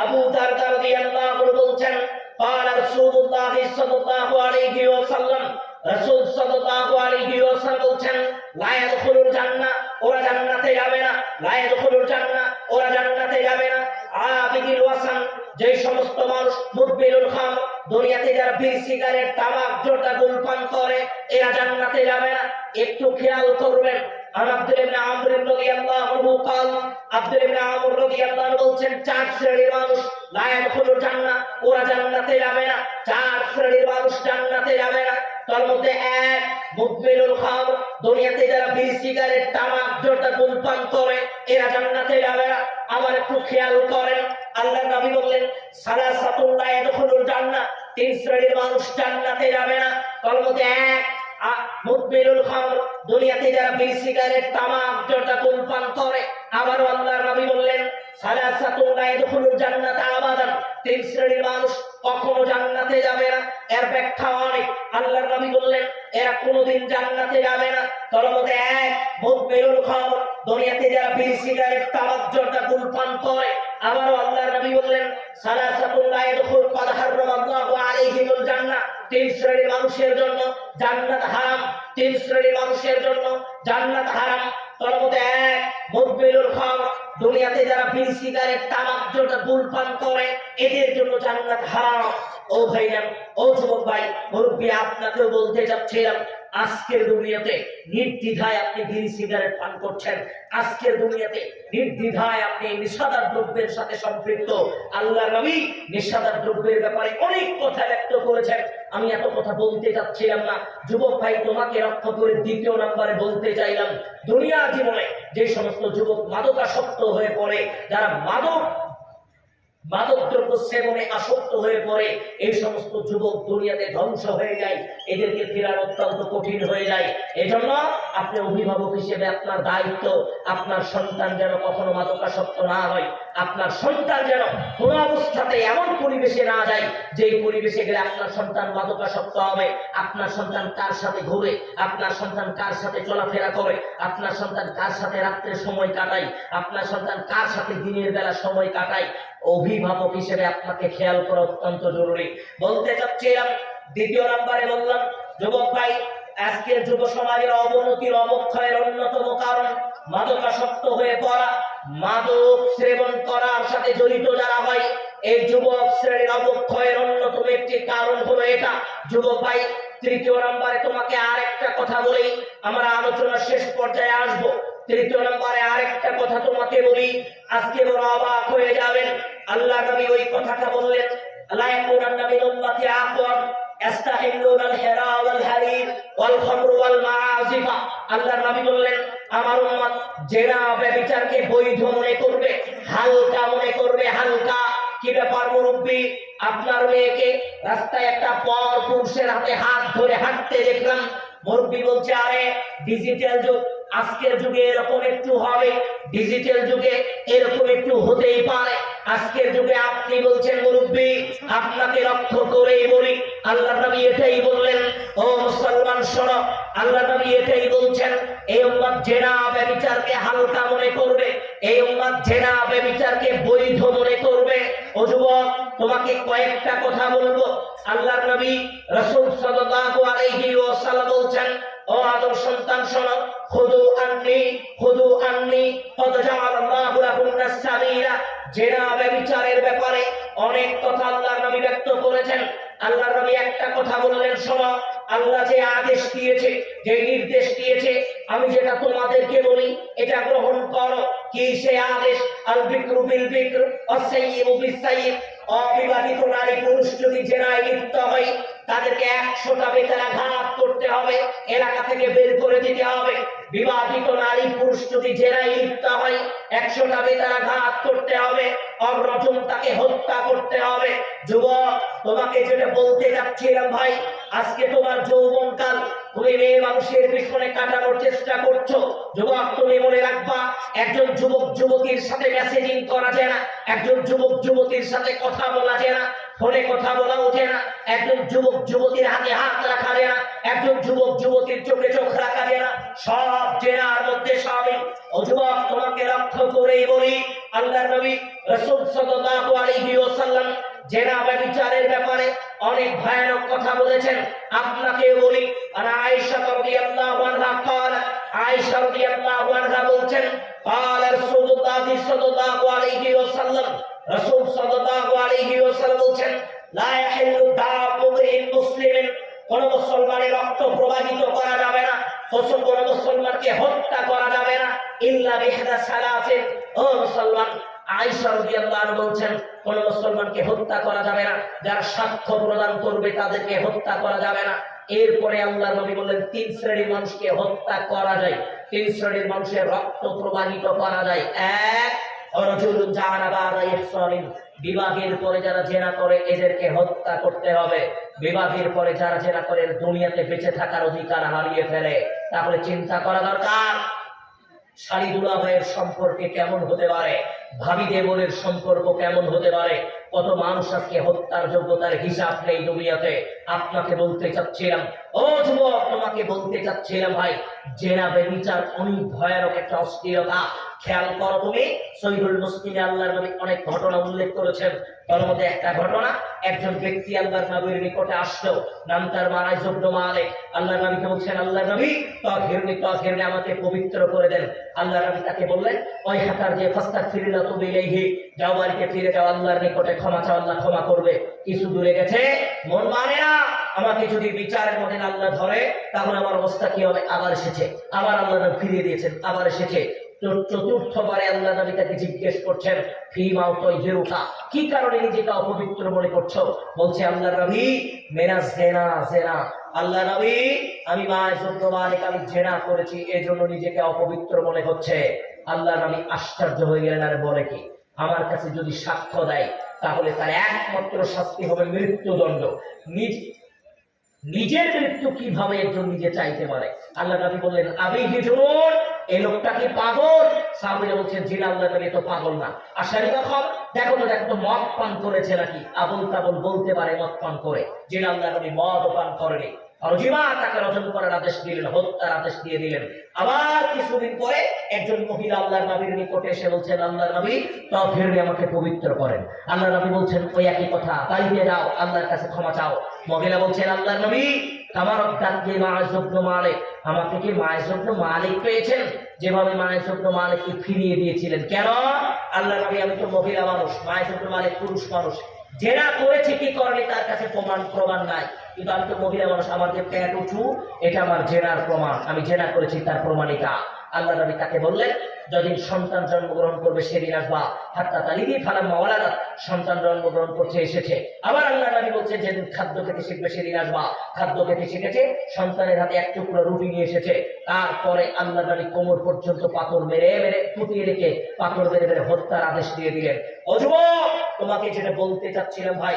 আবু দারদা রাদিয়াল্লাহু আনহু বলছেন, قال রাসূলুল্লাহ সাল্লাল্লাহু আলাইহি ওয়াসাল্লাম, রাসূল সাল্লাল্লাহু আলাইহি ওয়াসাল্লাম বলছেন, লা ইয়াদখুলুল জান্নাহ, ওরা জান্নাতে যাবে না, লা ইয়াদখুলুল জান্নাহ, ওরা জান্নাতে যাবে না। আবিদুল ওয়াসান, যে সমস্ত মানুষ মুদমিনুল খামর, দুনিয়াতে যারা বিড়ি সিগারেট তামাক জর্দা গুল পান করে, এরা জান্নাতে যাবে না। একটু খেয়াল করবেন, আব্দুল্লাহ ইবনে আমর রাদিয়াল্লাহু আনহু قال, আব্দুল্লাহ ইবনে আমর রাদিয়াল্লাহু আনহু বলছেন, চার শ্রেণীর মানুষ লা ইয়াদখুলুল জান্নাহ, ওরা জান্নাতে যাবে না। চার শ্রেণীর মানুষ জান্নাতে যাবে না। তার মধ্যে এক, মুদমিনুল খামর, দুনিয়াতে যারা বিড়ি সিগারেট তামাক জর্দা গুল পান করে, এরা জান্নাতে যাবে না। আবার একটু খেয়াল করেন, আল্লাহর নবী বললেন, সালাসাতুল লা ইয়াদখুলুল জান্নাহ, তিন শ্রেণীর মানুষ জান্নাতে যাবে না। তার মধ্যে এক, মুদমিনুল খামর, দুনিয়াতে যারা বিড়ি সিগারেট তামাক জর্দা গুল পান করে। আবার আল্লাহর নবী বললেন, সালাসাতুল লা ইয়াদখুলুল জান্নাতা আবাদান, তিন শ্রেণীর মানুষ কখনো জান্নাতে যাবে না। এর ব্যাখ্যা অনেক। আল্লাহর নবী বললেন, এরা কোনোদিন জান্নাতে যাবে না। তার মধ্যে এক, মুদমিনুল খামর, দুনিয়াতে যারা বিড়ি সিগারেট তামাক জর্দা গুল পান করে। আবারও আল্লাহর নবী বললেন, সালাসাতুল লা ইয়াদখুল ক্বাদ হারামাল্লাহু আলাইহিমুল জান্নাহ, তিন শ্রেণীর মানুষের জন্য জান্নাত হারাম, তিন শ্রেণীর মানুষের জন্য জান্নাত হারাম। তার মধ্যে এক, মুদমিনুল খামর, দুনিয়াতে যারা বিড়ি সিগারেট তামাক জর্দা গুল পান করে, এদের জন্য জান্নাত হারাম। ও ভাইজান, ও যুবক ভাই, মুরব্বী, আপনাকেও বলতে চাচ্ছিলাম, আজকের দুনিয়াতে নির্দ্বিধায় আপনি বিড়ি সিগারেট পান করছেন, আজকের দুনিয়াতে নির্দ্বিধায় আপনি নেশাদার দ্রব্যের সাথে সম্পৃক্ত। আল্লাহ নবী নেশাদার দ্রব্যের ব্যাপারে অনেক কথা ব্যক্ত করেছেন। আমি এত কথা বলতে চাচ্ছিলাম না যুবক ভাই, তোমাকে রক্ষা করে দ্বিতীয় নম্বরে বলতে চাইলাম, দুনিয়া জীবনে যে সমস্ত যুবক মাদকাসক্ত হয়ে পড়ে, যারা মাদক দ্রব্য সেবনে আসক্ত হয়ে পড়ে, এই সমস্ত যুবক দুনিয়াতে ধ্বংস হয়ে যায়, এদেরকে ফেরানো অত্যন্ত কঠিন হয়ে যায়। এজন্য আপনি অভিভাবক হিসেবে আপনার দায়িত্ব, আপনার সন্তান যেন কখনো মাদকাসক্ত না হয়, আপনার সন্তান যেন কোন অবস্থাতে এমন পরিবেশে না যায় যে পরিবেশে গেলে আপনার সন্তান মাদকাসক্ত হবে। আপনার সন্তান কার সাথে ঘুরে, আপনার সন্তান কার সাথে চলাফেরা করে, আপনার সন্তান কার সাথে রাত্রে সময় কাটায়, আপনার সন্তান কার সাথে দিনের বেলা সময় কাটায়, অভিভাবক হিসেবে আপনাকে খেয়াল করা অত্যন্ত জরুরি। বলতে চাচ্ছিলাম, দ্বিতীয় নম্বরে বললাম, যুবক ভাই, আজকের যুব সমাজের অবনতির অবক্ষয়ের অন্যতম কারণ মাদকাসক্ত হয়ে পড়া। মাদক সেবন করার সাথে জড়িত যারা হয়, এই যুবক শ্রেণীর অবক্ষয়ের অন্যতম একটি কারণ হলো এটা। যুবক ভাই, তৃতীয় নম্বরে তোমাকে আরেকটা কথা বলি, আমরা আলোচনা শেষ পর্যায়ে আসবো। তৃতীয় নম্বরে আরেকটা কথা তোমাকে বলি, আজকে বড় অবাক হয়ে যাবেন। আল্লাহ নবী ওই কথাটা বললেন, লা ইয়াকুনান্না মিন উম্মতি আকওয়াম ইস্তাহিল্লুনাল হিরা ওয়াল হারির ওয়াল খামর ওয়াল মাআজিফা। আল্লাহ নবী বললেন, আমার উম্মত জেনা ব্যভিচারকে বৈধ মনে করবে, হালকা মনে করবে, হালকা। কি ব্যাপার মুরব্বী, আপনার মেয়েকে রাস্তায় একটা পর পুরুষের হাতে হাত ধরে হাঁটতে দেখলাম। মুরব্বী বলছে, আরে ডিজিটাল যুগ, আজকের যুগে এরকম একটু হবে, ডিজিটাল যুগে এরকম একটু হতেই পারে। আজকের যুগে আপনি বলছেন মুরব্বী, আপনাকে লক্ষ্য করেই বলি, আল্লাহ নবী এটাই বললেন, ও মুসলমান শোনো, আল্লাহ নবী এটাই বলছেন, এই উম্মত জেনা ব্যভিচারকে হালকা মনে করবে, এই উম্মত জেনা ব্যভিচারকে বৈধ মনে করবে। ও যুবক, তোমাকে কয়েকটা কথা বলবো। আল্লাহর নবী রাসূল সাল্লাল্লাহু আলাইহি ওয়াসাল্লাম বলছেন, ও আদম সন্তান শোনো, খুদু আন্নি কদ জাআলাল্লাহু লাকুন্নাস সাবিলা। জেনা ব্যভিচারের ব্যাপারে অনেক কথা আল্লাহর নবী ব্যক্ত করেছেন। আল্লাহর নবী একটা কথা বললেন, শোনো, আল্লাহ যে আদেশ দিয়েছে, যে নির্দেশ দিয়েছে, আমি যেটা তোমাদেরকে বলি এটা গ্রহণ করো। কি সে আদেশ? আল বিকরু বিল বিকর ওয়াস-সাইয়্যিবু বিস-সাইয়্যিব। অবিবাহিত নারী পুরুষ যদি জেনায় লিপ্ত হয়, তাদেরকে 100টা বেত্রাঘাত করতে হবে, এলাকা থেকে বের করে দিতে হবে। বিবাহিত নারী পুরুষ যদি জেনায় লিপ্ত হয়, 100টা বেত্রাঘাত করতে হবে, অরজম তাকে হত্যা করতে হবে। যুবক, তোমাকে যেটা বলতে যাচ্ছিলাম ভাই, আজকে তোমার যৌবনকাল, তুমি মেয়ে মানুষের পিছনে কাটানোর চেষ্টা করছো। যুবক, তুমি মনে রাখবা, একজন যুবক যুবতীর সাথে মেসেজিং করা যায় না, একজন যুবক যুবতীর সাথে কথা বলা যায় না, ফোনে কথা বলা ওঠে না, একজন যুবক যুবতীর হাতে হাত রাখা যায় না, একজন যুবক যুবতীর চোখে চোখ রাখা যায় না, সব জেনার মধ্যে শামিল। ও যুবক, তোমাকে লক্ষ্য করেই বলি, আল্লাহর নবী রাসূল সাল্লাল্লাহু আলাইহি ওয়াসাল্লাম জেনা ব্যভিচারের ব্যাপারে অনেক ভয়ানক কথা বলেছেন। আপনাকে বলি, আর আয়েশা রাদিয়াল্লাহু আনহা আয়েশা রাদিয়াল্লাহু আনহা বলছেন, ক্বালা রাসূলুল্লাহ সাল্লাল্লাহু আলাইহি ওয়াসাল্লাম, রাসূল সাল্লাল্লাহু আলাইহি ওয়াসাল্লাম বলছেন, লা ইয়াহিল্লু দামু মুসলিমিন, কোন মুসলমানের রক্ত প্রবাহিত করা যাবে না, কোন মুসলমানকে হত্যা করা যাবে না, ইল্লা বিহদা সালাসিন। ও মুসলমান, আয়েশা রাদিয়াল্লাহু আনহা বলছেন, কোন মুসলমানকে হত্যা করা যাবে না, যারা সাক্ষ্য প্রদান করবে তাদেরকে হত্যা করা যাবে না। এরপরে আল্লাহর নবী বললেন, 3 শ্রেণীর মানুষকে হত্যা করা যায়, 3 শ্রেণীর মানুষের রক্ত প্রবাহিত করা যায়। এক, রাজুলুন জানা বাদা ইহসানিন, বিবাহের পরে যারা জেনা করে এদেরকে হত্যা করতে হবে। বিবাহের পরে যারা জেনা করে দুনিয়াতে বেঁচে থাকার অধিকার হারিয়ে ফেলে। তাহলে চিন্তা করা দরকার, শালী দুলাভাইয়ের সম্পর্কে কেমন হতে পারে, ভাবি দেবরের সম্পর্ক কেমন হতে পারে। কত মানুষ আজকে হত্যার যোগ্যতার হিসাব নেই দুনিয়াতে। আপনাকে বলতে চাচ্ছিলাম, ও যুবক, তোমাকে বলতে চাচ্ছিলাম ভাই, জেনা ব্যভিচার অনেক ভয়ানক একটা অশ্লীলতা। খেয়াল করো তুমি, সহিহুল মুসলিমে আল্লাহর নবী অনেক ঘটনা উল্লেখ করেছেন। তার মধ্যে একটা ঘটনা, একজন ব্যক্তি আল্লাহর নবীর নিকটে আসলো, নাম তার মারাজ ইবনে মালিক। আল্লাহর নবীকে বলছেন, আল্লাহর নবী তাহিরনি, আমাকে পবিত্র করে দেন। আল্লাহর নবী তাকে বললেন, ওই হাতার যে ফাস্তাগফিরুল্লাহ তুবু ইলাইহি, যাও বাড়িতে ফিরে যাও, আল্লাহর নিকটে ক্ষমা চাও, আল্লাহ ক্ষমা করবে। কিছু দূরে গেছে, মন মানে না, আমাকে যদি বিচারের মধ্যে আল্লাহ ধরে তাহলে আমার অবস্থা কি হবে? আবার এসেছে, আবার আল্লাহ নবী ফিরিয়ে দিয়েছেন, আবার এসেছে। চতুর্থবারে আল্লাহ নবী তাকে জিজ্ঞেস করছেন, ফিমা তাইয়িরুকা, কি কারণে নিজেকে অপবিত্র মনে করছো? বলছে আল্লাহ নবী, মেনা জেনা জেনা, আল্লাহ নবী আমি আমি জেনা করেছি, এজন্য নিজেকে অপবিত্র মনে হচ্ছে। আল্লাহ নবী আশ্চর্য হয়ে গেলেন, আর বলে কি, আমার কাছে যদি সাক্ষ্য দেয় তাহলে তার একমাত্র শাস্তি হবে মৃত্যুদণ্ড। নিজের মৃত্যু কিভাবে একজন নিজে চাইতে পারে? আল্লাহ নবী বললেন, আবি হিজুর, এই লোকটা কি পাগল? সাহাবীরা বলছেন, জি না আল্লাহ নবী, তো পাগল না। আশারি কথা, দেখো তো মদ পান করেছে নাকি? আবুল তাবুল বলতে পারে মদ পান করে। জি না আল্লাহ নবী মদ পান করেনি। তাকে রজন করার আদেশ দিলেন, হত্যার আদেশ দিয়ে দিলেন। আবার কিছুদিন পরে একজন মহিলা আল্লাহর নবীর নিকটে এসে বলছেন, আল্লাহর নবী তাওফিরনি, আমাকে পবিত্র করেন। আল্লাহর নবী বলছেন, ওই একই কথা, বাড়িতে যাও, আল্লাহর কাছে ক্ষমা চাও। মহিলা বলছেন, আল্লাহর নবী আমার দানকে মায়েজ ইবনে মালিক, আমাকে কি মায়েজ ইবনে মালিক পেয়েছেন? যেভাবে মায়েজ ইবনে মালিককে ফিরিয়ে দিয়েছিলেন। কেন? আল্লাহর নবী আমি তো মহিলা মানুষ, মায়েজ ইবনে মালিক পুরুষ মানুষ, জেনা করেছে কি করেনি তার কাছে প্রমাণ নাই, কিন্তু আমি তো মহিলা মানুষ, আমার যে পেট উঁচু এটা আমার জেনার প্রমাণ, আমি জেনা করেছি তার প্রমাণিকা। আল্লাহ নবী তাকে বললেন, যেদিন সন্তান জন্মগ্রহণ করবে সেদিন আসবা, হাত্তা তালিদি ফালাম মাওলাদা, সন্তান জন্মগ্রহণ করছে, এসেছে। আবার আল্লাহ নবী বলছেন, যেদিন খাদ্য খেতে শিখবে সেদিন আসবা, খাদ্য খেতে শিখেছে, সন্তানের হাতে এক টুকরো রুটি নিয়ে এসেছে। তারপরে আল্লাহ নবী কোমর পর্যন্ত পাথর মেরে মেরে ফুটিয়ে রেখে পাথর মেরে মেরে হত্যার আদেশ দিয়ে দিলেন। ও যুবক, তোমাকে যেটা বলতে চাচ্ছিলাম ভাই,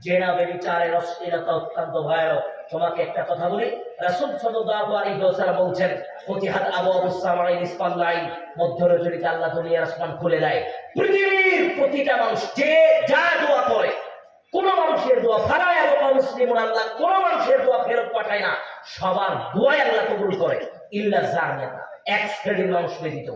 জেনা ব্যভিচারের অশ্লীলতা অত্যন্ত ভয়ানক। তোমাকে একটা কথা বলি, রাসূল সাল্লাল্লাহু আলাইহি ওয়াসাল্লাম বলছেন, ফতিহাত আবওয়াবুস সামাই নিসফাল লাইল, মধ্য রজনীতে আল্লাহ দুনিয়ার আসমান খুলে দেয়। পৃথিবীর প্রতিটা মানুষ যে যা দোয়া করে, কোন মানুষের দোয়া ফারায় আল্লাহ মুসলিমুন, আল্লাহ কোন মানুষের দোয়া ফেরত পাঠায় না, সবার দোয়াই আল্লাহ কবুল করে, ইল্লা জানিয়াতা, এক শ্রেণীর মানুষ ব্যতীত,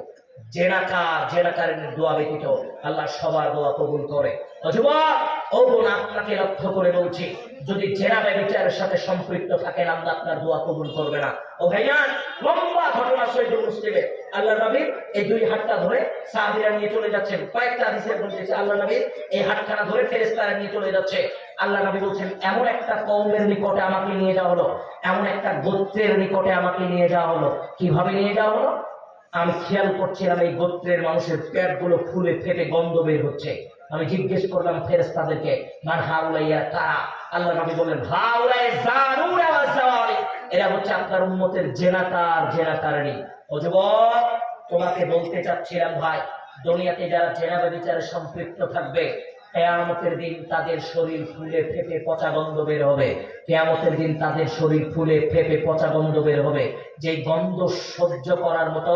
জেনাকারের দোয়া ব্যতীত আল্লাহ সবার দোয়া কবুল করে। যুবক ও বোন, আপনাকে লক্ষ্য করে বলছি, যদি জেনা ব্যভিচারের সাথে সম্পৃক্ত থাকেন, আল্লাহ আপনার দোয়া কবুল করবে না। ও ভাইজান, লম্বা ঘটনা সহিহ মুসলিমে, আল্লাহ নবী এই দুই হাতটা ধরে সাহাবীরা নিয়ে চলে যাচ্ছেন। কয়েকটা হাদিসের মধ্যে আল্লাহ নবী এই হাতখানা ধরে ফেরেশতারা নিয়ে চলে যাচ্ছে। আল্লাহ নবী বলছেন, এমন একটা কওমের নিকটে আমাকে নিয়ে যাওয়া হলো, এমন একটা গোত্রের নিকটে আমাকে নিয়ে যাওয়া হলো। কিভাবে নিয়ে যাওয়া হলো? আমি খেয়াল করছিলাম এই গোত্রের মানুষের পেটগুলো ফুলে ফেটে গন্ধ বের হচ্ছে। আমি জিজ্ঞেস করলাম ফেরেশতাদেরকে, মান হাউলাইয়া কারা? আল্লাহ নবী বললেন, হাউলাই জারুরা ওয়া জাওয়ারি, এরা হচ্ছে আপনার উম্মতের জেনাকারী। ও যুবক, তোমাকে বলতে চাচ্ছিলাম ভাই, দুনিয়াতে যারা জেনা ব্যভিচারে সম্পৃক্ত থাকবে, কিয়ামতের দিন তাদের শরীর ফুলে ফেপে পচা গন্ধ বের হবে। কিয়ামতের দিন তাদের শরীর ফুলে ফেপে পচা গন্ধ বের হবে, যে গন্ধ সহ্য করার মতো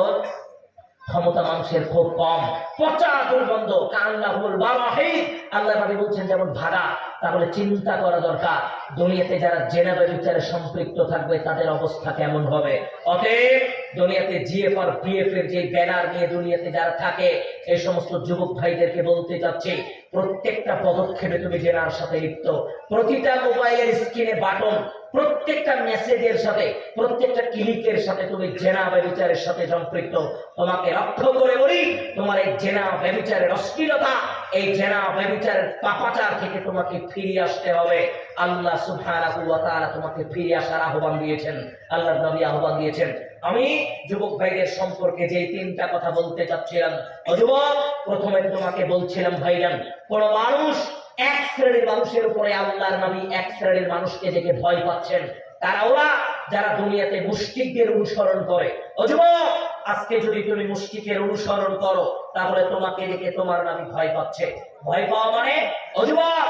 ক্ষমতা মানুষের খুব কম। পচা দুর্গন্ধ, কান্নাহুল বারাহি, আল্লাহ নবী বলছেন যেমন ভাড়া। তাহলে চিন্তা করা দরকার, দুনিয়াতে যারা জেনা ব্যভিচারে সম্পৃক্ত থাকবে তাদের অবস্থা কেমন হবে। অতএব দুনিয়াতে জিএফ আর বিএফ এর যে ব্যানার নিয়ে দুনিয়াতে যারা থাকে, এই সমস্ত যুবক ভাইদেরকে বলতে চাচ্ছি, প্রত্যেকটা পদক্ষেপে তুমি জেনার সাথে লিপ্ত। প্রতিটা মোবাইলের স্ক্রিনে বাটন, প্রত্যেকটা মেসেজের সাথে, প্রত্যেকটা ক্লিকের সাথে তুমি জেনা ব্যভিচারের সাথে সম্পৃক্ত। তোমাকে লক্ষ্য করে বলি, তোমার এই জেনা ব্যভিচারের অশ্লীলতা, এই জেনা ব্যভিচারের পাপাচার থেকে তোমাকে ফিরে আসতে হবে। আল্লাহ সুবহানাহু ওয়া তাআলা তোমাকে ফিরে আসার আহ্বান দিয়েছেন, আল্লাহর নবী আহ্বান দিয়েছেন। আমি যুবক ভাইদের সম্পর্কে যে তিনটা কথা বলতে চাচ্ছিলাম, ও যুবক, প্রথমে তোমাকে বলছিলাম ভাইজান, কোন মানুষ এক শ্রেণীর মানুষের উপরে আল্লাহর নবী এক শ্রেণীর মানুষকে দেখে ভয় পাচ্ছেন, তারা ওরা যারা দুনিয়াতে মুশরিকদের অনুসরণ করে। ও যুবক, আজকে যদি তুমি মুশরিকের অনুসরণ করো, তাহলে তোমাকে দেখে তোমার নবী ভয় পাচ্ছে। ভয় পাওয়া মানে, ও যুবক,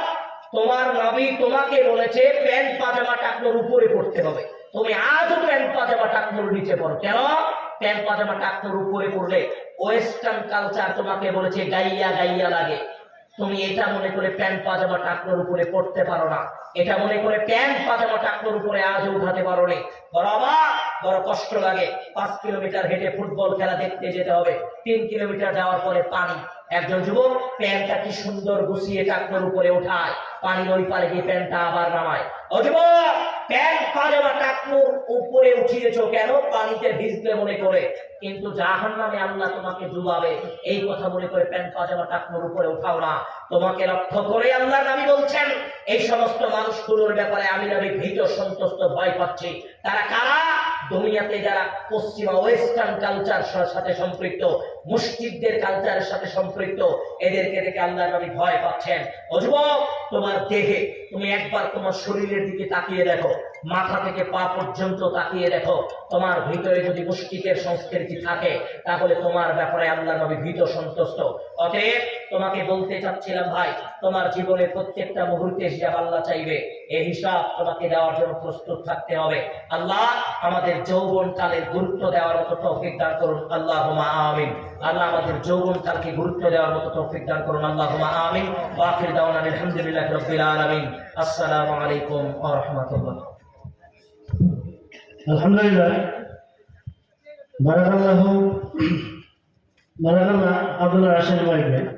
তোমার নবী তোমাকে বলেছে প্যান্ট পাজামা টাকনোর উপরে পড়তে হবে, তুমি আজও প্যান্ট পাজামা টাকনোর নিচে পড়ো। কেন? প্যান্ট পাজামা টাকনোর উপরে পড়লে ওয়েস্টার্ন কালচার তোমাকে বলেছে গাইয়া গাইয়া লাগে। তুমি এটা মনে করে প্যান্ট পাজামা টাকনোর উপরে পড়তে পারো না, এটা মনে করে প্যান্ট পাজামা টাকনোর উপরে আজও উঠাতে পারো নি। বড় কষ্ট লাগে। 5 কিলোমিটার হেঁটে ফুটবল খেলা দেখতে যেতে হবে, 3 কিলোমিটার যাওয়ার পরে পানি। একজন যুবক প্যান্টটা কি সুন্দর গুছিয়ে টাকনোর উপরে ওঠায়, পানির ওই পারে গিয়ে প্যান্টটা আবার নামায়। ও যুবক, প্যান্ট পাজামা টাকনুর উপরে উঠিয়েছো কেন? পানিতে ভিজবে মনে করে, কিন্তু জাহান্নামে আল্লাহ তোমাকে ডুবাবে এই কথা মনে করে প্যান্ট পাজামা টাকনুর উপরে উঠাও না। তোমাকে লক্ষ্য করে আল্লাহ নবী বলছেন, এই সমস্ত মানুষগুলোর ব্যাপারে আমি নবী ভীত সন্ত্রস্ত ভয় পাচ্ছি। তারা কারা? দুনিয়াতে যারা পশ্চিমা ওয়েস্টার্ন কালচার সাথে সম্পৃক্ত, মুশরিকদের কালচারের সাথে সম্পৃক্ত, এদেরকে দেখে আল্লাহ নবী ভয় পাচ্ছেন। ও যুবক, তোমার দেহে তুমি একবার তোমার শরীরের দিকে তাকিয়ে দেখো, মাথা থেকে পা পর্যন্ত তাকিয়ে দেখো, তোমার ভিতরে যদি মুশরিকের সংস্কৃতি থাকে তাহলে তোমার ব্যাপারে আল্লাহ নবী ভীত সন্তুষ্ট। অতএব তোমাকে বলতে চাচ্ছিলাম ভাই, তোমার জীবনের প্রত্যেকটা মুহূর্তে হিসাব আল্লাহ চাইবে, এই হিসাব তোমাকে দেওয়ার জন্য প্রস্তুত থাকতে হবে। আল্লাহ আমাদের যৌবন কালের গুরুত্ব দেওয়ার মতো তৌফিক দান করুন, আল্লাহুম্মা আমিন। আল্লাহ আমাদের যৌবন কালকে গুরুত্ব দেওয়ার মতো তৌফিক দান করুন, আল্লাহুম্মা আমিন। ওয়া আখির দাওয়ানা আলহামদুলিল্লাহি রাব্বিল আলামিন। আসসালামু আলাইকুম ওয়া রাহমাতুল্লাহ। আলহামদুলিল্লাহ, বারাকাল্লাহু বারাকাল্লাহ আব্দুল্লাহ রাশেদ ভাইকে।